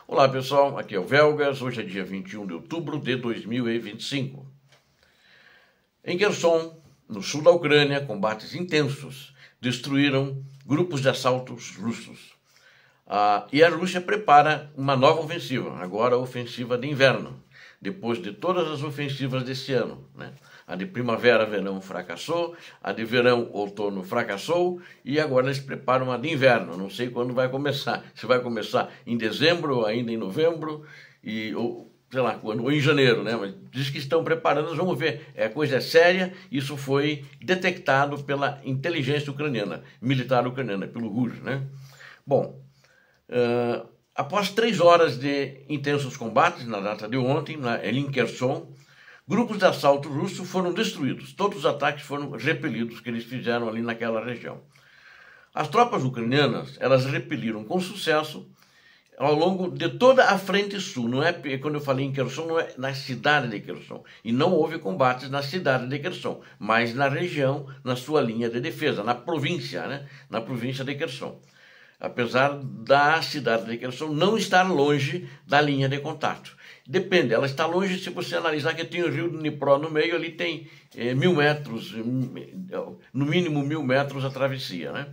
Olá pessoal, aqui é o Velgas, hoje é dia 21 de outubro de 2025. Em Kherson, no sul da Ucrânia, combates intensos destruíram grupos de assaltos russos. E a Rússia prepara uma nova ofensiva, agora a ofensiva de inverno, depois de todas as ofensivas desse ano, né? A de primavera-verão fracassou, a de verão-outono fracassou e agora eles preparam a de inverno. Não sei quando vai começar, se vai começar em dezembro ou ainda em novembro, ou sei lá quando, ou em janeiro, né? Mas diz que estão preparando, vamos ver. Coisa séria, isso foi detectado pela inteligência ucraniana, militar ucraniana, pelo GUR, né? Bom, após 3 horas de intensos combates na data de ontem, em Kherson, grupos de assalto russo foram destruídos. Todos os ataques foram repelidos que eles fizeram ali naquela região. As tropas ucranianas, elas repeliram com sucesso ao longo de toda a frente sul. Não é, quando eu falei em Kherson, não é na cidade de Kherson. E não houve combates na cidade de Kherson, mas na região, na sua linha de defesa, na província, né? Na província de Kherson. Apesar da cidade de Kherson não estar longe da linha de contato. Depende, ela está longe se você analisar que tem o rio Dnipro no meio, ali tem 1.000 metros, no mínimo 1.000 metros a travessia, né?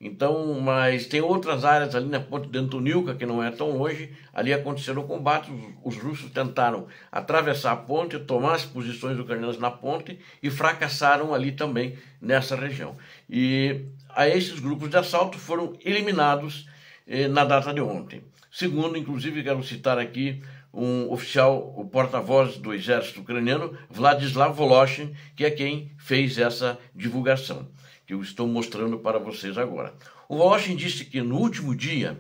Então, mas tem outras áreas ali na ponte de Antoniuka, que não é tão longe, ali aconteceram combates, os russos tentaram atravessar a ponte, tomar as posições ucranianas na ponte e fracassaram ali também nessa região. E a esses grupos de assalto foram eliminados na data de ontem. Segundo, inclusive, quero citar aqui um oficial, o porta-voz do exército ucraniano, Vladislav Voloshin, que é quem fez essa divulgação, que eu estou mostrando para vocês agora. O Voloshin disse que no último dia,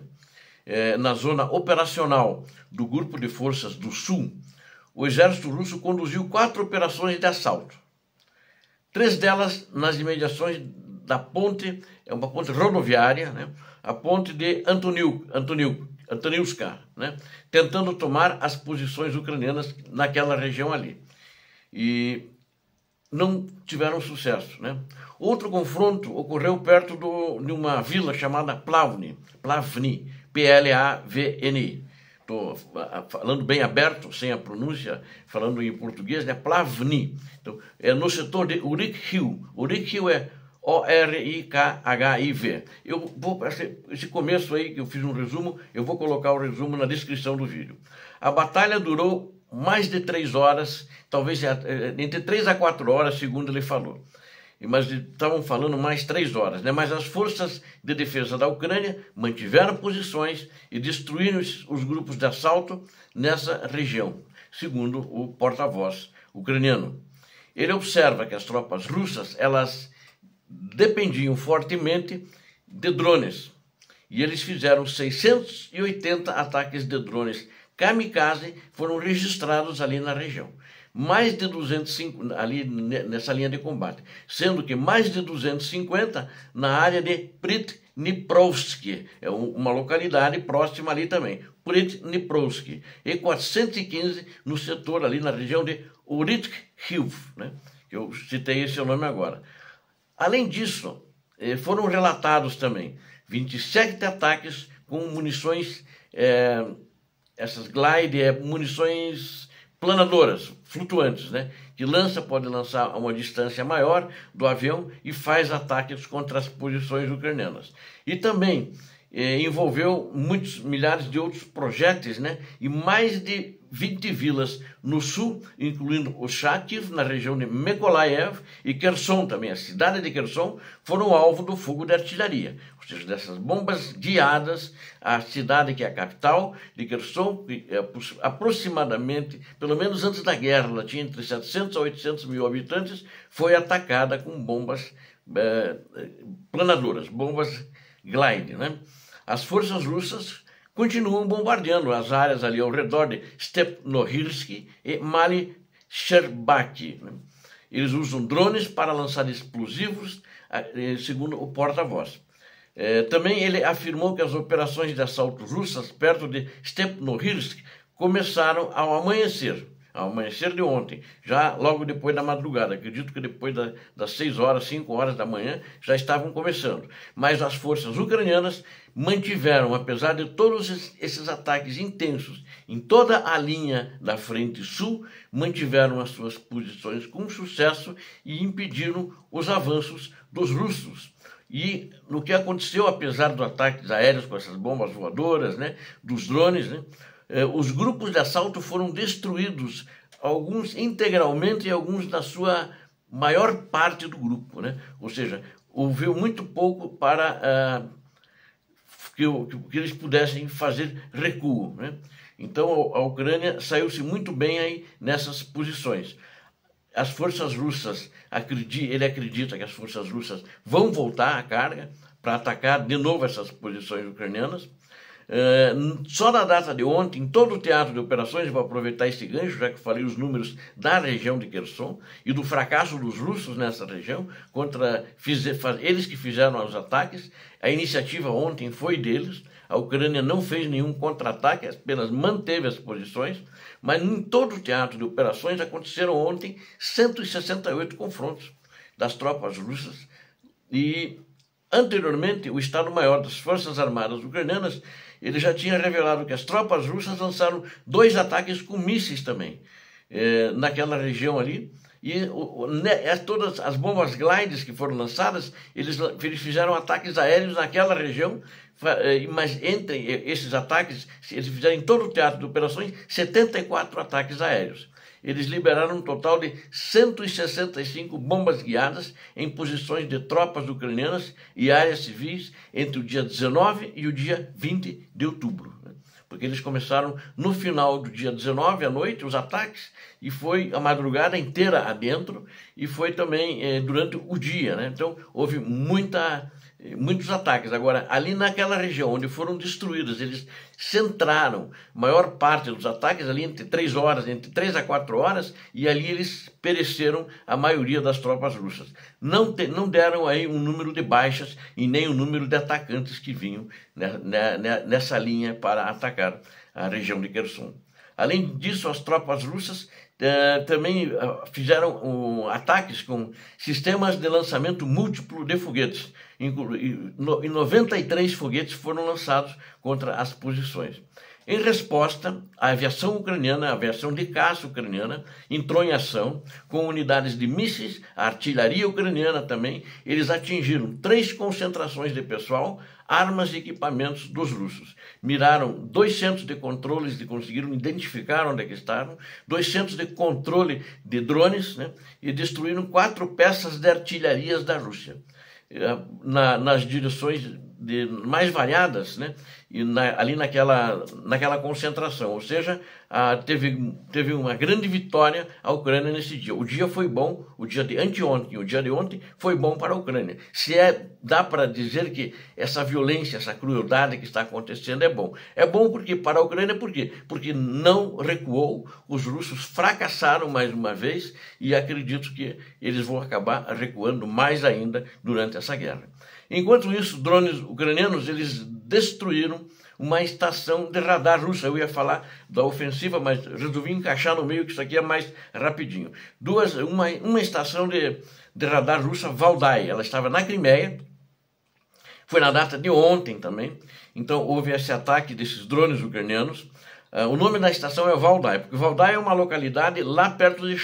na zona operacional do Grupo de Forças do Sul, o exército russo conduziu 4 operações de assalto. 3 delas nas imediações da ponte, é uma ponte rodoviária, né? A ponte de Antoniuska, né? Tentando tomar as posições ucranianas naquela região ali. E não tiveram sucesso, né? Outro confronto ocorreu perto de uma vila chamada Plavny, P-L-A-V-N-I. Estou falando bem aberto, sem a pronúncia, falando em português, né? Plavny. Então, é no setor de Urikhiv. Urikhiv é O-R-I-K-H-I-V. Eu vou, esse começo aí que eu fiz um resumo, eu vou colocar o resumo na descrição do vídeo. A batalha durou mais de 3 horas, talvez entre 3 a 4 horas, segundo ele falou. Mas estavam falando mais 3 horas, né? Mas as forças de defesa da Ucrânia mantiveram posições e destruíram os grupos de assalto nessa região, segundo o porta-voz ucraniano. Ele observa que as tropas russas, elas dependiam fortemente de drones. E eles fizeram 680 ataques de drones kamikaze, foram registrados ali na região. Mais de 205 ali nessa linha de combate, sendo que mais de 250 na área de Pridniprovsk, é uma localidade próxima ali também, Pridniprovsk, e 415 no setor ali na região de Urikhiv, né? Eu citei esse nome agora. Além disso, foram relatados também 27 ataques com munições, essas glide, munições planadoras, flutuantes, né? Que pode lançar a uma distância maior do avião e faz ataques contra as posições ucranianas. E também envolveu muitos milhares de outros projéteis, né? E mais de 20 vilas no sul, incluindo o Charkiv, na região de Mykolaiv, e Kherson também, a cidade de Kherson, foram alvo do fogo de artilharia. Ou seja, dessas bombas guiadas, a cidade que é a capital de Kherson, que aproximadamente, pelo menos antes da guerra, ela tinha entre 700 a 800 mil habitantes, foi atacada com bombas planadoras, bombas glide, né? As forças russas continuam bombardeando as áreas ali ao redor de Stepnohirsk e Mali Sherbak, né? Eles usam drones para lançar explosivos, segundo o porta-voz. Também ele afirmou que as operações de assalto russas perto de Stepnohirsk começaram ao amanhecer, ao amanhecer de ontem, já logo depois da madrugada, acredito que depois das 6 horas, 5 horas da manhã, já estavam começando. Mas as forças ucranianas mantiveram, apesar de todos esses ataques intensos em toda a linha da frente sul, mantiveram as suas posições com sucesso e impediram os avanços dos russos. E no que aconteceu, apesar dos ataques aéreos com essas bombas voadoras, né, dos drones, né, os grupos de assalto foram destruídos, alguns integralmente e alguns na sua maior parte do grupo, né? Ou seja, houve muito pouco para que eles pudessem fazer recuo, né? Então a Ucrânia saiu-se muito bem aí nessas posições. As forças russas, ele acredita que as forças russas vão voltar à carga para atacar de novo essas posições ucranianas. Só na data de ontem, em todo o teatro de operações, vou aproveitar esse gancho, já que falei os números da região de Kherson e do fracasso dos russos nessa região, eles que fizeram os ataques. A iniciativa ontem foi deles, a Ucrânia não fez nenhum contra-ataque, apenas manteve as posições, mas em todo o teatro de operações aconteceram ontem 168 confrontos das tropas russas e anteriormente o Estado-Maior das Forças Armadas Ucranianas ele já tinha revelado que as tropas russas lançaram 2 ataques com mísseis também naquela região ali. E todas as bombas glides que foram lançadas, eles fizeram ataques aéreos naquela região, mas entre esses ataques, eles fizeram em todo o teatro de operações 74 ataques aéreos. Eles liberaram um total de 165 bombas guiadas em posições de tropas ucranianas e áreas civis entre o dia 19 e o dia 20 de outubro. Porque eles começaram no final do dia 19 à noite, os ataques, e foi a madrugada inteira adentro, e foi também durante o dia, né? Então houve muitos ataques. Agora, ali naquela região onde foram destruídas, eles centraram a maior parte dos ataques ali entre 3 a 4 horas, e ali eles pereceram a maioria das tropas russas. Não deram aí um número de baixas e nem o número de atacantes que vinham nessa linha para atacar a região de Kherson. Além disso, as tropas russas também fizeram ataques com sistemas de lançamento múltiplo de foguetes. E 93 foguetes foram lançados contra as posições. Em resposta, a aviação ucraniana, a aviação de caça ucraniana, entrou em ação com unidades de mísseis, a artilharia ucraniana também. Eles atingiram 3 concentrações de pessoal, armas e equipamentos dos russos. Miraram 2 centros de controles e conseguiram identificar onde é que estavam, 2 centros de controle de drones, né, e destruíram 4 peças de artilharias da Rússia. Nas direções mais variadas, né? E ali naquela concentração, ou seja, teve uma grande vitória a Ucrânia nesse dia. O dia foi bom, o dia de ontem foi bom para a Ucrânia. Dá para dizer que essa violência, essa crueldade que está acontecendo é bom. É bom porque para a Ucrânia, por quê? Porque não recuou, os russos fracassaram mais uma vez e acredito que eles vão acabar recuando mais ainda durante essa guerra. Enquanto isso, drones ucranianos, eles destruíram uma estação de radar russa. Eu ia falar da ofensiva, mas resolvi encaixar no meio, que isso aqui é mais rapidinho. Uma estação de radar russa, Valdai, ela estava na Crimeia, foi na data de ontem também, então houve esse ataque desses drones ucranianos. O nome da estação é Valdai, porque Valdai é uma localidade lá perto de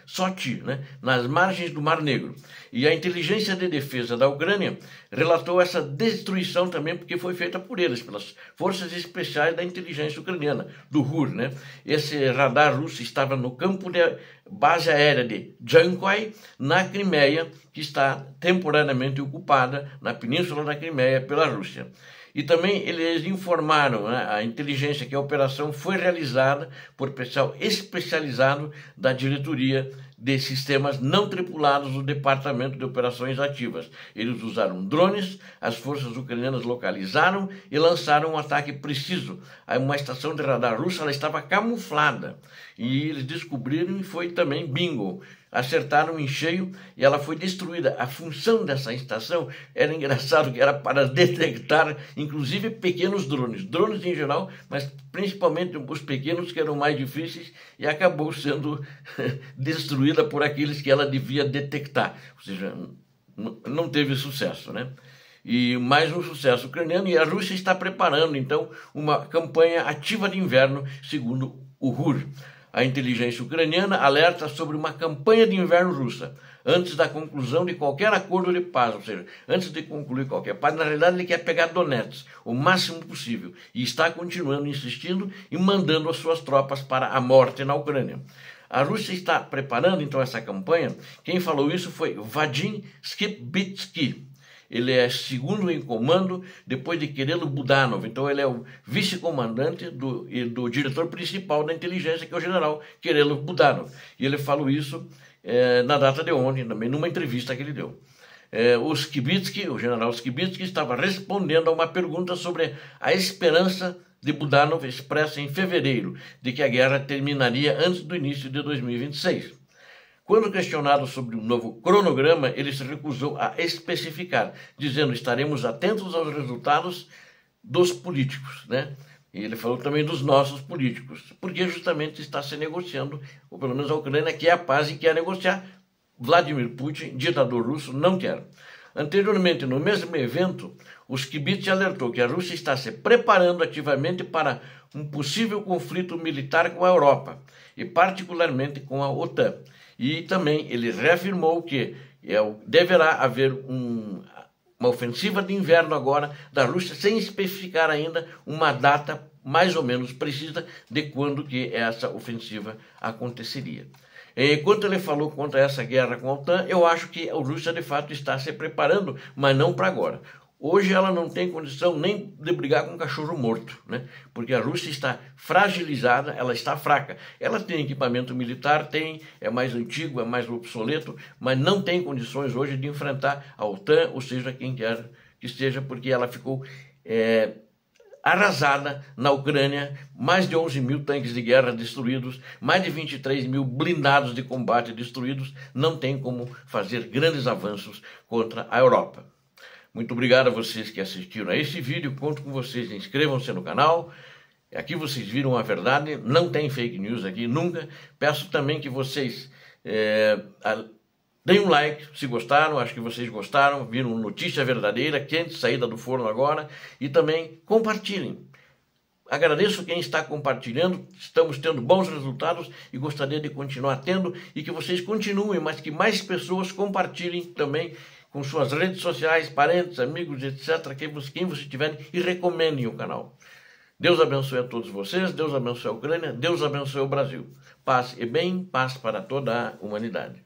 Sochi, né, nas margens do Mar Negro. E a inteligência de defesa da Ucrânia relatou essa destruição também, porque foi feita por eles, pelas forças especiais da inteligência ucraniana, do RUR, né? Esse radar russo estava no campo de base aérea de Jankoy, na Crimeia, que está temporariamente ocupada na península da Crimeia pela Rússia. E também eles informaram, né, a inteligência que a operação foi realizada por pessoal especializado da diretoria de sistemas não tripulados do Departamento de Operações Ativas. Eles usaram drones, as forças ucranianas localizaram e lançaram um ataque preciso. Uma estação de radar russa ela estava camuflada e eles descobriram e foi também bingo. Acertaram em cheio e ela foi destruída. A função dessa estação era engraçado, que era para detectar, inclusive, pequenos drones em geral, mas principalmente os pequenos que eram mais difíceis, e acabou sendo destruída por aqueles que ela devia detectar. Ou seja, não teve sucesso, né? E mais um sucesso ucraniano, e a Rússia está preparando, então, uma campanha ativa de inverno, segundo o RUR. A inteligência ucraniana alerta sobre uma campanha de inverno russa, antes da conclusão de qualquer acordo de paz, ou seja, antes de concluir qualquer paz. Na realidade, ele quer pegar Donetsk o máximo possível e está continuando insistindo e mandando as suas tropas para a morte na Ucrânia. A Rússia está preparando, então, essa campanha. Quem falou isso foi Vadim Skibitsky. Ele é segundo em comando depois de Kirilo Budanov. Então ele é o vice-comandante do diretor principal da inteligência, que é o general Kirilo Budanov. E ele falou isso na data de ontem, também numa entrevista que ele deu. O general Skibitsky, estava respondendo a uma pergunta sobre a esperança de Budanov expressa em fevereiro, de que a guerra terminaria antes do início de 2026. Quando questionado sobre um novo cronograma, ele se recusou a especificar, dizendo: estaremos atentos aos resultados dos políticos, né? E ele falou também dos nossos políticos, porque justamente está se negociando, ou pelo menos a Ucrânia quer a paz e quer negociar. Vladimir Putin, ditador russo, não quer. Anteriormente, no mesmo evento, o Skibitsky alertou que a Rússia está se preparando ativamente para um possível conflito militar com a Europa, e particularmente com a OTAN. E também ele reafirmou que deverá haver uma ofensiva de inverno agora da Rússia, sem especificar ainda uma data mais ou menos precisa de quando que essa ofensiva aconteceria. Enquanto ele falou contra essa guerra com a OTAN, eu acho que a Rússia de fato está se preparando, mas não para agora. Hoje ela não tem condição nem de brigar com um cachorro morto, né? Porque a Rússia está fragilizada, ela está fraca. Ela tem equipamento militar, é mais antigo, é mais obsoleto, mas não tem condições hoje de enfrentar a OTAN, ou seja, quem quer que esteja, porque ela ficou arrasada na Ucrânia, mais de 11 mil tanques de guerra destruídos, mais de 23 mil blindados de combate destruídos, não tem como fazer grandes avanços contra a Europa. Muito obrigado a vocês que assistiram a esse vídeo, conto com vocês, inscrevam-se no canal. Aqui vocês viram a verdade, não tem fake news aqui, nunca. Peço também que vocês deem um like se gostaram, acho que vocês gostaram, viram notícia verdadeira, quente, saída do forno agora, e também compartilhem. Agradeço quem está compartilhando, estamos tendo bons resultados e gostaria de continuar tendo, e que vocês continuem, mas que mais pessoas compartilhem também com suas redes sociais, parentes, amigos, etc., quem vocês tiverem, e recomendem o canal. Deus abençoe a todos vocês, Deus abençoe a Ucrânia, Deus abençoe o Brasil. Paz e bem, paz para toda a humanidade.